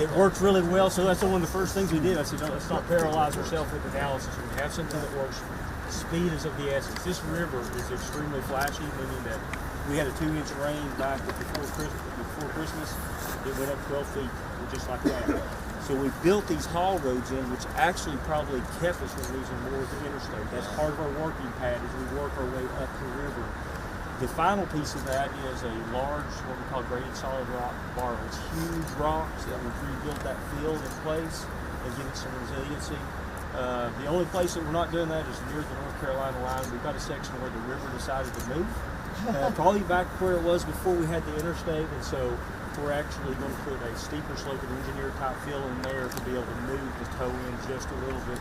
it worked really well. So that's one of the first things we did. I said, no, let's not paralyze ourselves with analysis. We have something that works. Speed is of the essence. This river is extremely flashy, meaning that we had a 2-inch rain back before Christmas. It went up 12 feet, just like that. So we built these haul roads in, which actually probably kept us from losing more of the interstate. That's part of our working pad as we work our way up the river. The final piece of that is a large, what we call graded solid rock bar. It's huge rocks that will rebuild that field in place and give it some resiliency. The only place that we're not doing that is near the North Carolina line. We've got a section where the river decided to move, probably back where it was before we had the interstate, and so we're actually going to put a steeper sloping engineered type fill in there to be able to move the toe in just a little bit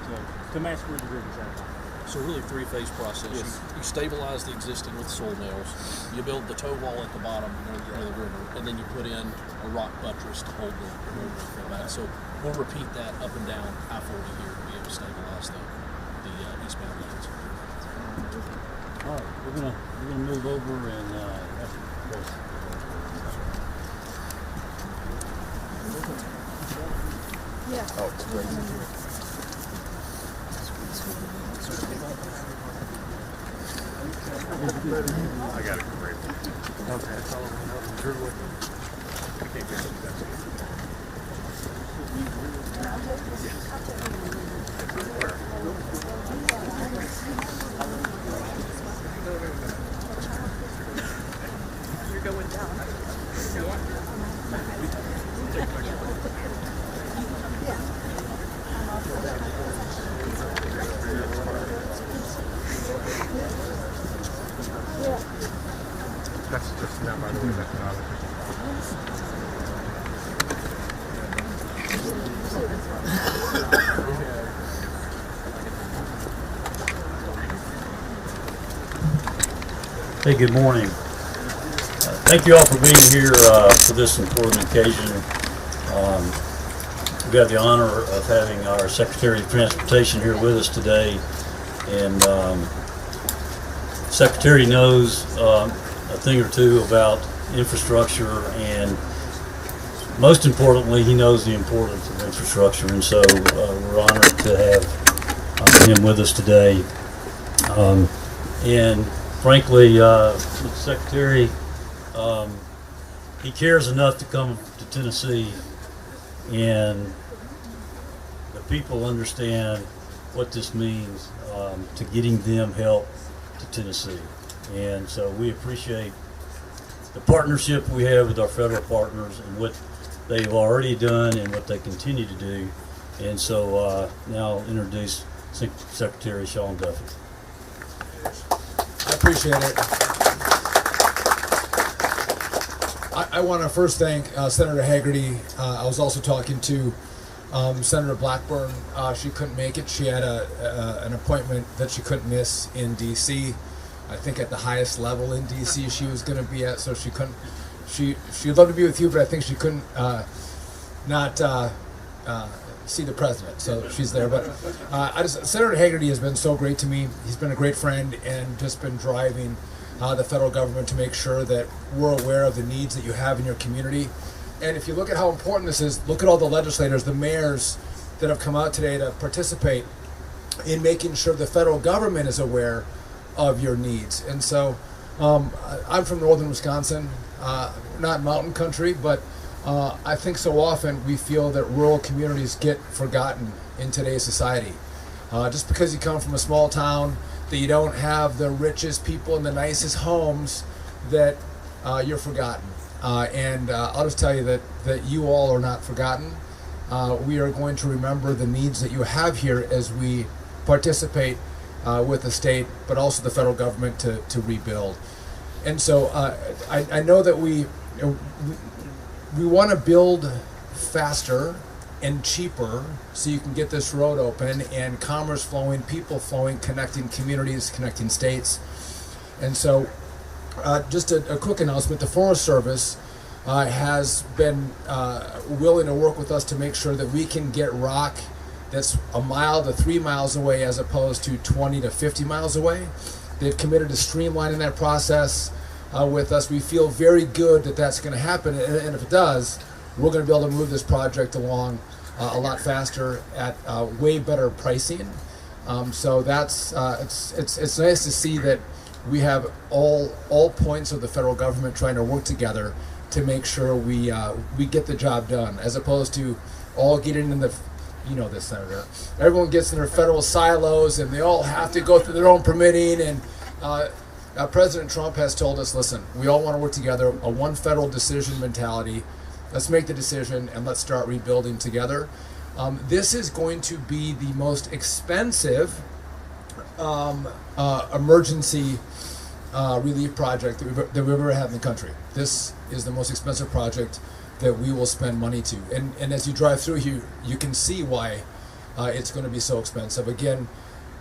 to match where the river's at. So really 3-phase process. Yes. You stabilize the existing with soil nails, you build the toe wall at the bottom near the river, and then you put in a rock buttress to hold the river from back. So we'll repeat that up and down I-40 here to be able to stabilize the eastbound lanes. All right, we're gonna move over and ask a question. Yeah. Oh, it's great. I got it great. Okay, that's all I know. Drew with me. I can't get it. That's You're going down. That's just now, by the way, that's not Hey, good morning. Thank you all for being here for this important occasion. We've got the honor of having our Secretary of Transportation here with us today, and Secretary knows a thing or two about infrastructure, and most importantly, he knows the importance of infrastructure, and so we're honored to have him with us today. And frankly, Mr. Secretary, he cares enough to come to Tennessee, and the people understand what this means to getting them help to Tennessee. And so we appreciate the partnership we have with our federal partners and what they've already done and what they continue to do. And so now I'll introduce Secretary Sean Duffy. I appreciate it. I want to first thank Senator Hagerty. I was also talking to Senator Blackburn. She couldn't make it. She had an appointment that she couldn't miss in D.C. I think at the highest level in D.C. she was going to be at, so she couldn't. She'd love to be with you, but I think she couldn't not see the president, so she's there. But Senator Hagerty has been so great to me. He's been a great friend and just been driving the federal government to make sure that we're aware of the needs that you have in your community. And if you look at how important this is, look at all the legislators, the mayors that have come out today to participate in making sure the federal government is aware of your needs. And so I'm from northern Wisconsin, not mountain country, but I think so often we feel that rural communities get forgotten in today's society. Just because you come from a small town, that you don't have the richest people and the nicest homes, that you're forgotten. And I'll just tell you that you all are not forgotten. We are going to remember the needs that you have here as we participate with the state, but also the federal government to rebuild. And so I know that we want to build faster and cheaper so you can get this road open and commerce flowing, people flowing, connecting communities, connecting states. And so just a quick announcement, the Forest Service has been willing to work with us to make sure that we can get rock that's 1 mile to 3 miles away as opposed to 20 to 50 miles away. They've committed to streamlining that process with us. We feel very good that that's going to happen, and if it does, we're going to be able to move this project along a lot faster at way better pricing. So that's it's nice to see that we have all points of the federal government trying to work together to make sure we get the job done, as opposed to all getting in the, you know this, Senator, everyone gets in their federal silos and they all have to go through their own permitting. And President Trump has told us, listen, we all want to work together, a one federal decision mentality. Let's make the decision and let's start rebuilding together. This is going to be the most expensive emergency relief project that we've ever had in the country. This is the most expensive project that we will spend money to. And as you drive through here, you can see why it's going to be so expensive. Again,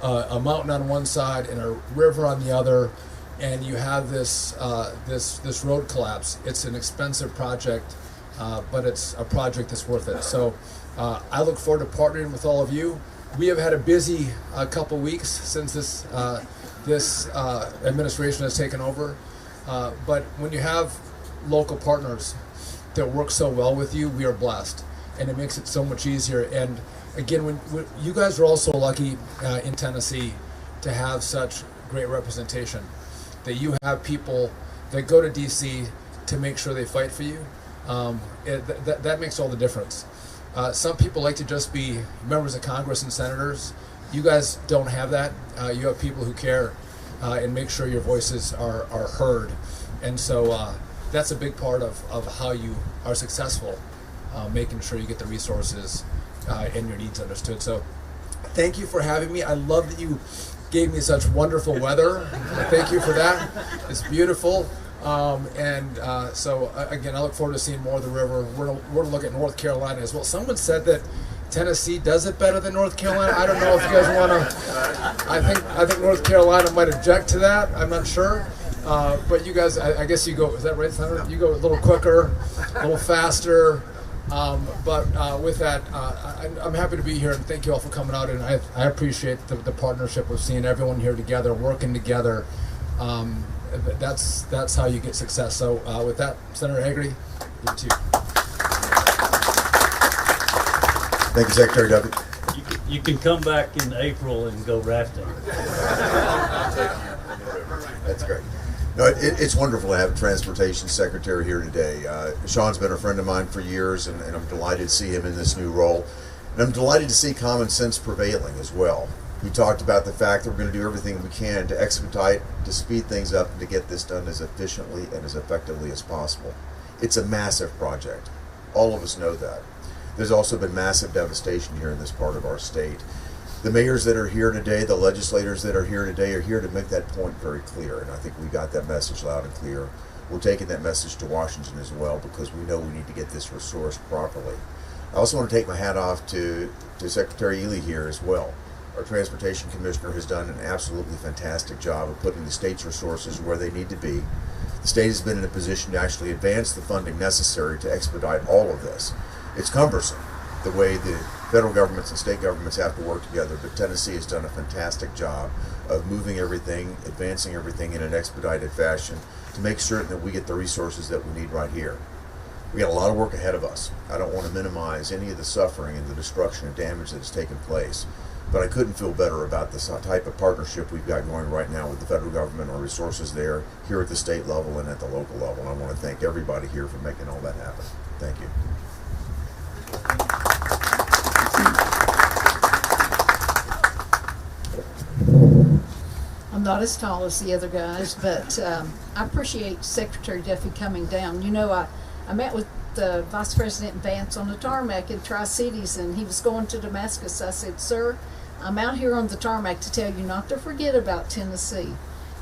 a mountain on one side and a river on the other, and you have this road collapse. It's an expensive project, but it's a project that's worth it. So I look forward to partnering with all of you. We have had a busy couple weeks since this administration has taken over. But when you have local partners that work so well with you, we are blessed, and it makes it so much easier. And again, when you guys are also lucky in Tennessee to have such great representation, that you have people that go to DC to make sure they fight for you. That makes all the difference. Some people like to just be members of Congress and senators. You guys don't have that. You have people who care and make sure your voices are heard. And so that's a big part of how you are successful, making sure you get the resources and your needs understood. So thank you for having me. I love that you gave me such wonderful weather. Thank you for that. It's beautiful. So again, I look forward to seeing more of the river. We're going to look at North Carolina as well. Someone said that Tennessee does it better than North Carolina. I don't know if you guys want to. I think North Carolina might object to that. I'm not sure. But you guys, I guess you go. Is that right, Senator? You go a little quicker, a little faster. But with that, I'm happy to be here, and thank you all for coming out. And I appreciate the partnership of seeing everyone here together, working together. That's how you get success. So with that, Senator Hagerty, you too. Thank you, Secretary Duffy. You can come back in April and go rafting. That's great. No, it's wonderful to have a transportation secretary here today. Sean's been a friend of mine for years, and I'm delighted to see him in this new role. And I'm delighted to see common sense prevailing as well. We talked about the fact that we're going to do everything we can to expedite, to speed things up, and to get this done as efficiently and as effectively as possible. It's a massive project. All of us know that. There's also been massive devastation here in this part of our state. The mayors that are here today, the legislators that are here today are here to make that point very clear, and I think we got that message loud and clear. We're taking that message to Washington as well, because we know we need to get this resourced properly. I also want to take my hat off to Secretary Ely here as well. Our Transportation Commissioner has done an absolutely fantastic job of putting the state's resources where they need to be. The state has been in a position to actually advance the funding necessary to expedite all of this. It's cumbersome, the way the federal governments and state governments have to work together, but Tennessee has done a fantastic job of moving everything, advancing everything in an expedited fashion to make certain that we get the resources that we need right here. We got a lot of work ahead of us. I don't want to minimize any of the suffering and the destruction and damage that has taken place, but I couldn't feel better about this type of partnership we've got going right now with the federal government, our resources there, here at the state level and at the local level. And I want to thank everybody here for making all that happen. Thank you. I'm not as tall as the other guys, but I appreciate Secretary Duffy coming down. You know, I met with Vice President Vance on the tarmac in Tri-Cities, and he was going to Damascus. I said, sir, I'm out here on the tarmac to tell you not to forget about Tennessee.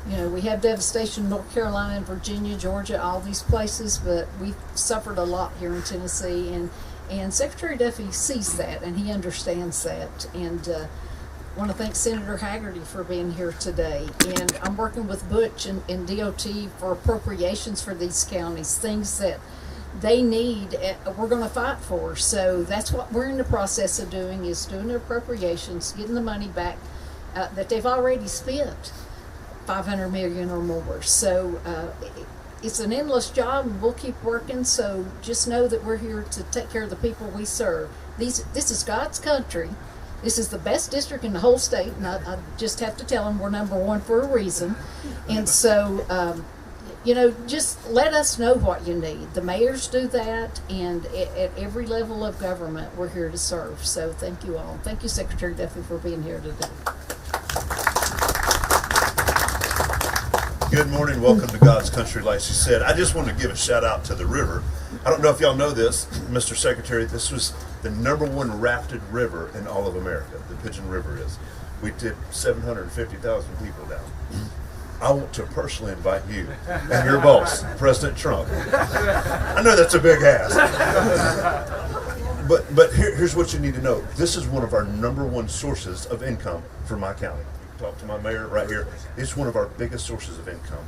You know, we have devastation in North Carolina and Virginia, Georgia, all these places, but we've suffered a lot here in Tennessee, and Secretary Duffy sees that, and he understands that. And I want to thank Senator Hagerty for being here today. And I'm working with Butch and DOT for appropriations for these counties, things that they need, we're going to fight for. So that's what we're in the process of doing, is doing the appropriations, getting the money back that they've already spent, $500 million or more. So it's an endless job, and we'll keep working. So just know that we're here to take care of the people we serve. This is God's country. This is the best district in the whole state, and I just have to tell them we're number one for a reason. And so, just let us know what you need. The mayors do that, and at every level of government, we're here to serve. So thank you all. Thank you, Secretary Duffy, for being here today. Good morning, welcome to God's country, like she said. I just want to give a shout out to the river. I don't know if y'all know this, Mr. Secretary, this was the #1 rafted river in all of America, the Pigeon River is. We did 750,000 people down. I want to personally invite you and your boss, President Trump. I know that's a big ask. But here's what you need to know. This is one of our #1 sources of income for my county. Talk to my mayor right here. It's one of our biggest sources of income.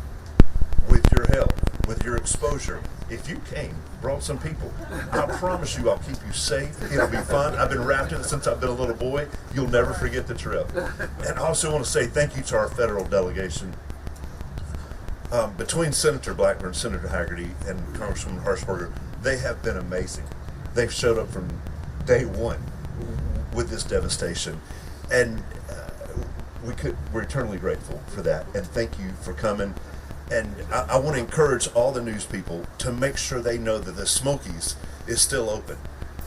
With your help, with your exposure, if you came, brought some people, I promise you I'll keep you safe. It'll be fun. I've been rafting since I've been a little boy. You'll never forget the trip. And I also want to say thank you to our federal delegation. Between Senator Blackburn, Senator Haggerty, and Congresswoman Harshberger, they have been amazing. They've showed up from day one with this devastation. And we're eternally grateful for that, and thank you for coming. And I want to encourage all the news people to make sure they know that the Smokies is still open.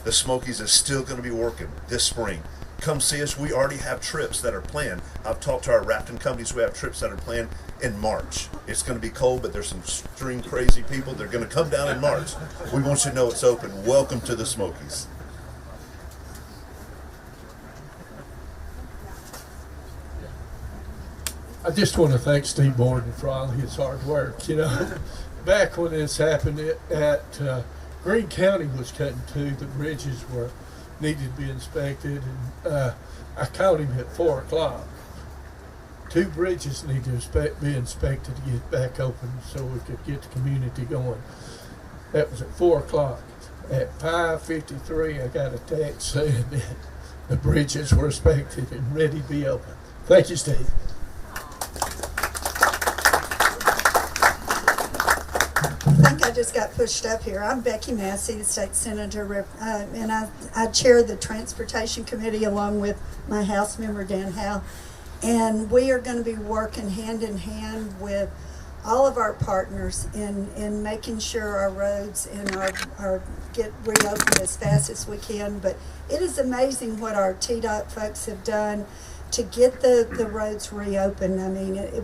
The Smokies is still going to be working this spring. Come see us. We already have trips that are planned. I've talked to our rafting companies. We have trips that are planned in March. It's going to be cold, but there's some extreme crazy people. They're going to come down in March. We want you to know it's open. Welcome to the Smokies. I just want to thank Steve Borden for all his hard work. Back when this happened at Greene County was cutting too, the bridges needed to be inspected, and I called him at 4 o'clock. 2 bridges need to be inspected to get back open so we could get the community going. That was at 4 o'clock. At 5:53, I got a text saying that the bridges were inspected and ready to be open. Thank you, Steve. I think I just got pushed up here. I'm Becky Massey, the state senator, and I chair the transportation committee along with my House member Dan Howe. And we are going to be working hand in hand with all of our partners in making sure our roads and our get reopened as fast as we can. But it is amazing what our TDOT folks have done to get the roads reopened,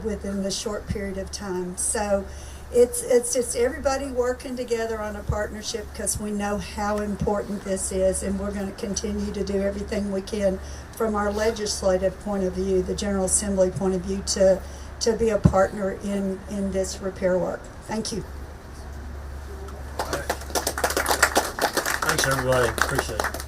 within the short period of time. So it's just everybody working together on a partnership, because we know how important this is, and we're going to continue to do everything we can from our legislative point of view, the General Assembly point of view, to be a partner in this repair work. Thank you. Thanks, everybody. Appreciate it.